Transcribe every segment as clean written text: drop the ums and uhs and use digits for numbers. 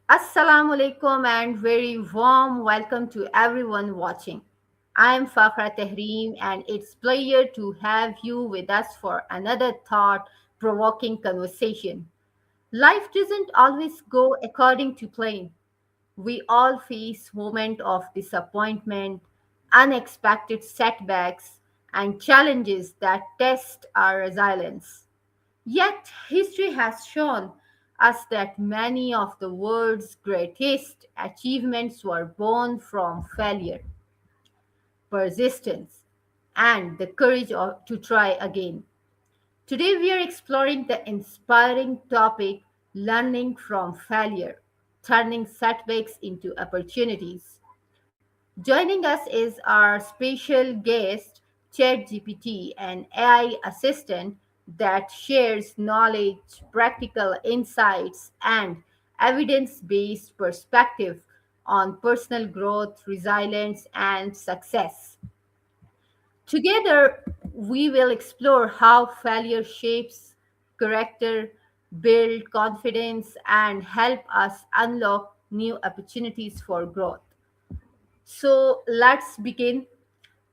Assalamu alaikum and very warm welcome to everyone watching. I am Fakhra Tahreem and it's pleasure to have you with us for another thought provoking conversation. Life doesn't always go according to plan. We all face moments of disappointment, unexpected setbacks, and challenges that test our resilience. Yet, history has shown us that many of the world's greatest achievements were born from failure, persistence, and the courage to try again. Today, we are exploring the inspiring topic learning from failure, turning setbacks into opportunities. Joining us is our special guest, ChatGPT, an AI assistant that shares knowledge, practical insights, and evidence based perspective on personal growth, resilience, and success. Together, we will explore how failure shapes character, build confidence, and help us unlock new opportunities for growth. So let's begin.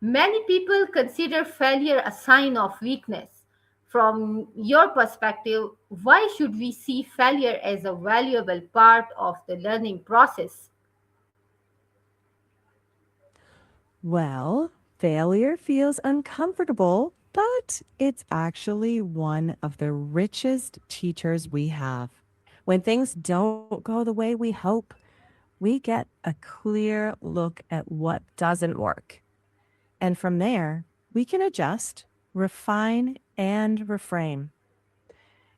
Many people consider failure a sign of weakness. From your perspective, why should we see failure as a valuable part of the learning process? Well, failure feels uncomfortable, but it's actually one of the richest teachers we have. When things don't go the way we hope, we get a clear look at what doesn't work. And from there, we can adjust, refine, and reframe.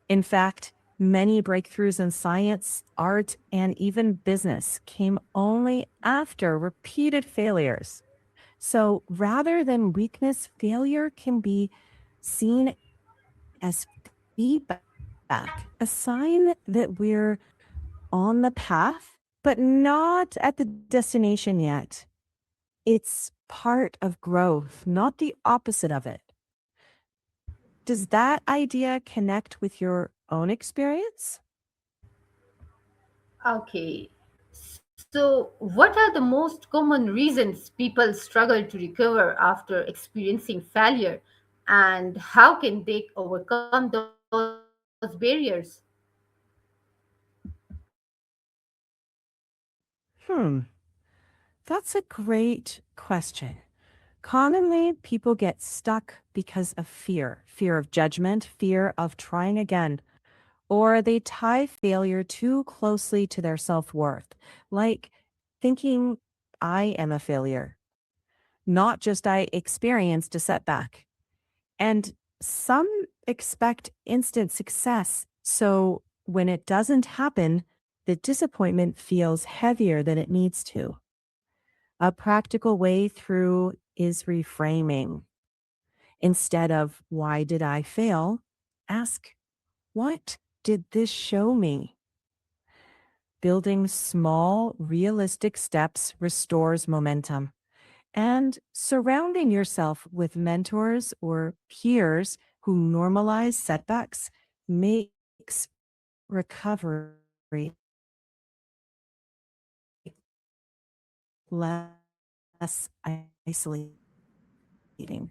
In fact, many breakthroughs in science, art, and even business came only after repeated failures. So rather than weakness, failure can be seen as feedback, a sign that we're on the path, but not at the destination yet. It's part of growth, not the opposite of it. Does that idea connect with your own experience? Okay, so what are the most common reasons people struggle to recover after experiencing failure, and how can they overcome those barriers? Hmm, that's a great question. Commonly, people get stuck because of fear of judgment, fear of trying again, or they tie failure too closely to their self worth, like thinking, I am a failure, not just I experienced a setback. And some expect instant success. So when it doesn't happen, the disappointment feels heavier than it needs to. A practical way through is reframing. Instead of, why did I fail? Ask, what did this show me? Building small, realistic steps restores momentum. And surrounding yourself with mentors or peers who normalize setbacks makes recovery less isolating.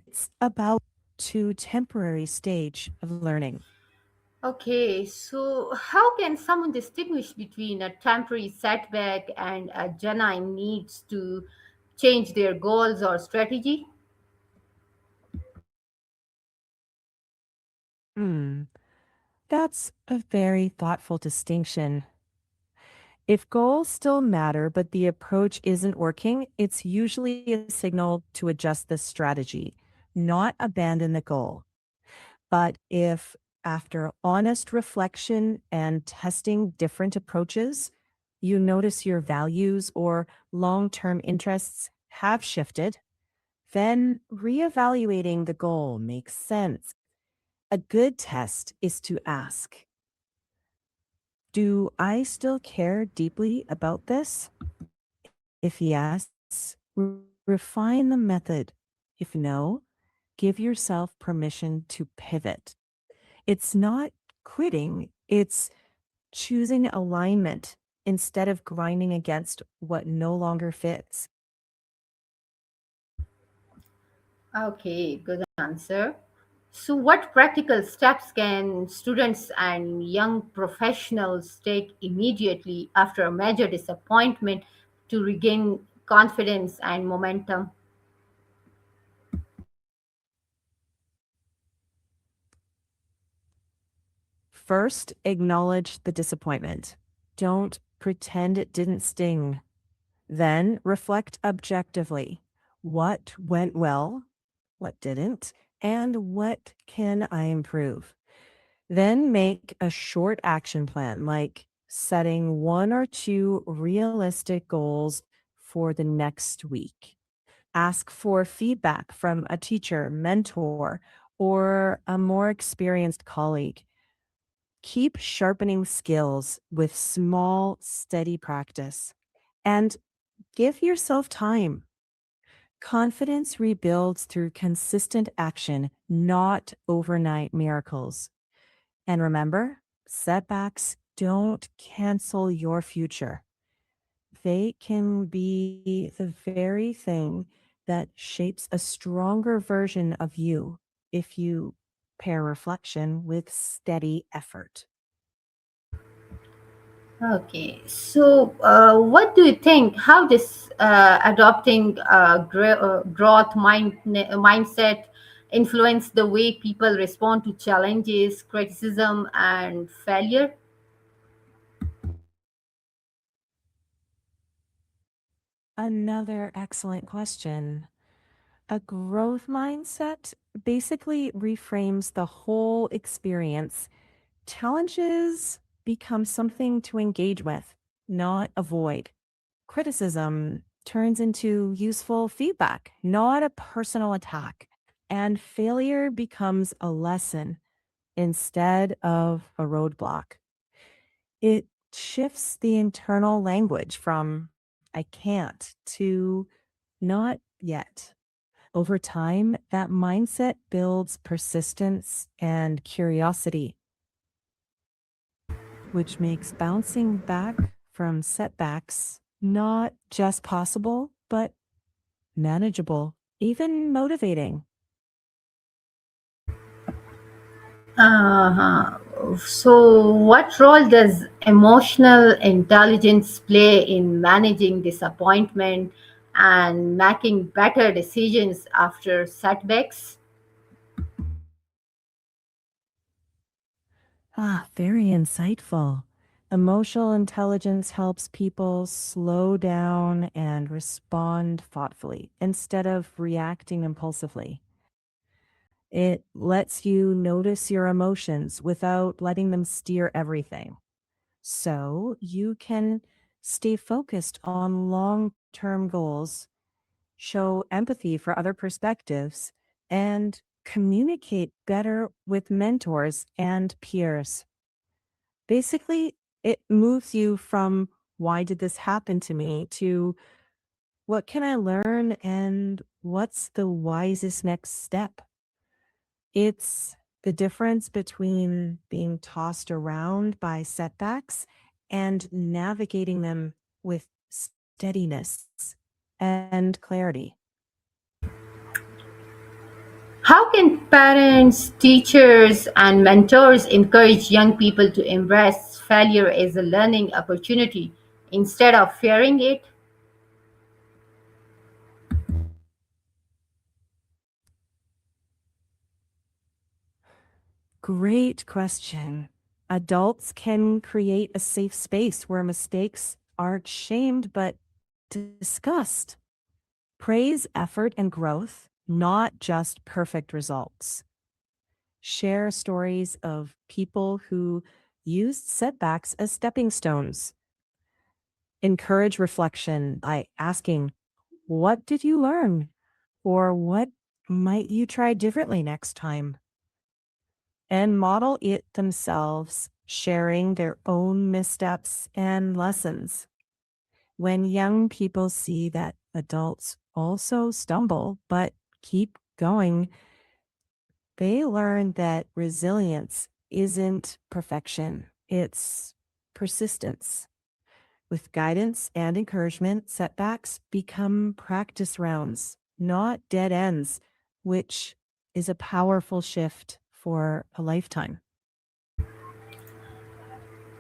It's about to temporary stage of learning. Okay, so how can someone distinguish between a temporary setback and a genuine needs to change their goals or strategy? Hmm, that's a very thoughtful distinction. If goals still matter, but the approach isn't working, it's usually a signal to adjust the strategy, not abandon the goal. But if after honest reflection and testing different approaches, you notice your values or long term interests have shifted, then reevaluating the goal makes sense. A good test is to ask, do I still care deeply about this? If yes, refine the method. If no, give yourself permission to pivot. It's not quitting, it's choosing alignment. instead of grinding against what no longer fits. Okay, good answer. So, what practical steps can students and young professionals take immediately after a major disappointment to regain confidence and momentum? First, acknowledge the disappointment. Don't pretend it didn't sting. Then, reflect objectively. What went well? What didn't? And what can I improve? Then make a short action plan, like setting one or two realistic goals for the next week. Ask for feedback from a teacher, mentor, or a more experienced colleague. Keep sharpening skills with small, steady practice. And give yourself time. Confidence rebuilds through consistent action, not overnight miracles. And remember, setbacks don't cancel your future. They can be the very thing that shapes a stronger version of you if you pair reflection with steady effort. Okay, so what do you think? How this adopting growth mindset influence the way people respond to challenges, criticism, and failure? Another excellent question. A growth mindset basically reframes the whole experience. Challenges become something to engage with, not avoid. Criticism turns into useful feedback, not a personal attack. And failure becomes a lesson instead of a roadblock. It shifts the internal language from I can't to not yet. Over time, that mindset builds persistence and curiosity, which makes bouncing back from setbacks not just possible, but manageable, even motivating. Uh-huh. So, what role does emotional intelligence play in managing disappointment and making better decisions after setbacks? Ah, very insightful. Emotional intelligence helps people slow down and respond thoughtfully instead of reacting impulsively. It lets you notice your emotions without letting them steer everything. So you can stay focused on long term goals, show empathy for other perspectives, and communicate better with mentors and peers. Basically, it moves you from why did this happen to me to what can I learn and what's the wisest next step. It's the difference between being tossed around by setbacks and navigating them with steadiness and clarity. How can parents, teachers, and mentors encourage young people to embrace failure as a learning opportunity instead of fearing it? Great question. Adults can create a safe space where mistakes aren't shamed but discussed. Praise effort and growth, not just perfect results. Share stories of people who used setbacks as stepping stones. Encourage reflection by asking, what did you learn? Or what might you try differently next time? And model it themselves, sharing their own missteps and lessons. When young people see that adults also stumble but keep going, they learn that resilience isn't perfection, it's persistence. With guidance and encouragement, setbacks become practice rounds, not dead ends, which is a powerful shift for a lifetime.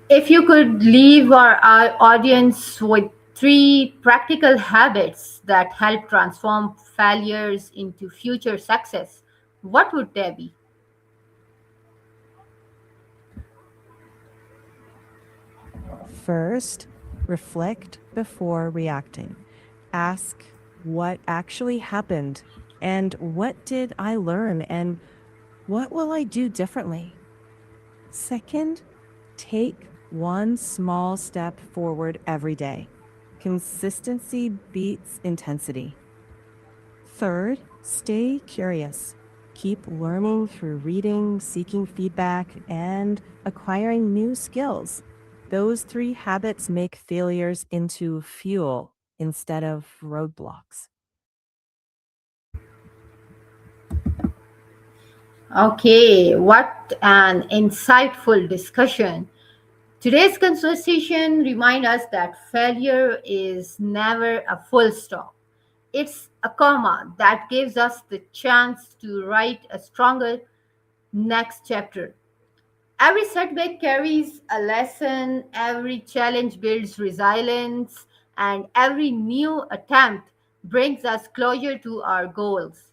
If you could leave our audience with three practical habits that help transform failures into future success, what would they be? First, reflect before reacting. Ask what actually happened and what did I learn and what will I do differently? Second, take one small step forward every day. Consistency beats intensity. Third, stay curious. Keep learning through reading, seeking feedback, and acquiring new skills. Those three habits make failures into fuel instead of roadblocks. Okay, what an insightful discussion. Today's conversation reminds us that failure is never a full stop. It's a comma that gives us the chance to write a stronger next chapter. Every setback carries a lesson, every challenge builds resilience, and every new attempt brings us closer to our goals.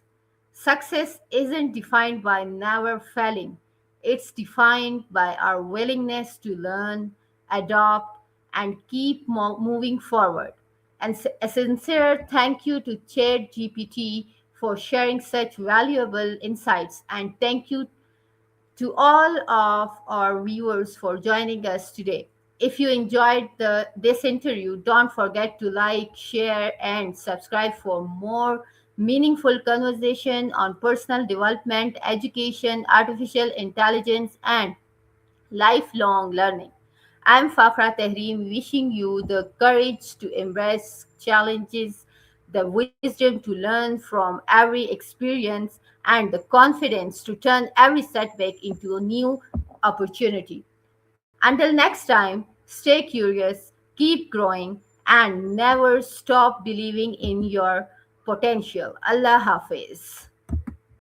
Success isn't defined by never failing, it's defined by our willingness to learn, adopt, and keep moving forward. And a sincere thank you to ChatGPT for sharing such valuable insights, and thank you to all of our viewers for joining us today. If you enjoyed this interview, don't forget to like, share, and subscribe for more meaningful conversation on personal development, education, artificial intelligence, and lifelong learning. I'm Fakhra Tehreem, wishing you the courage to embrace challenges, the wisdom to learn from every experience, and the confidence to turn every setback into a new opportunity. Until next time, stay curious, keep growing, and never stop believing in your potential. Allah Hafiz.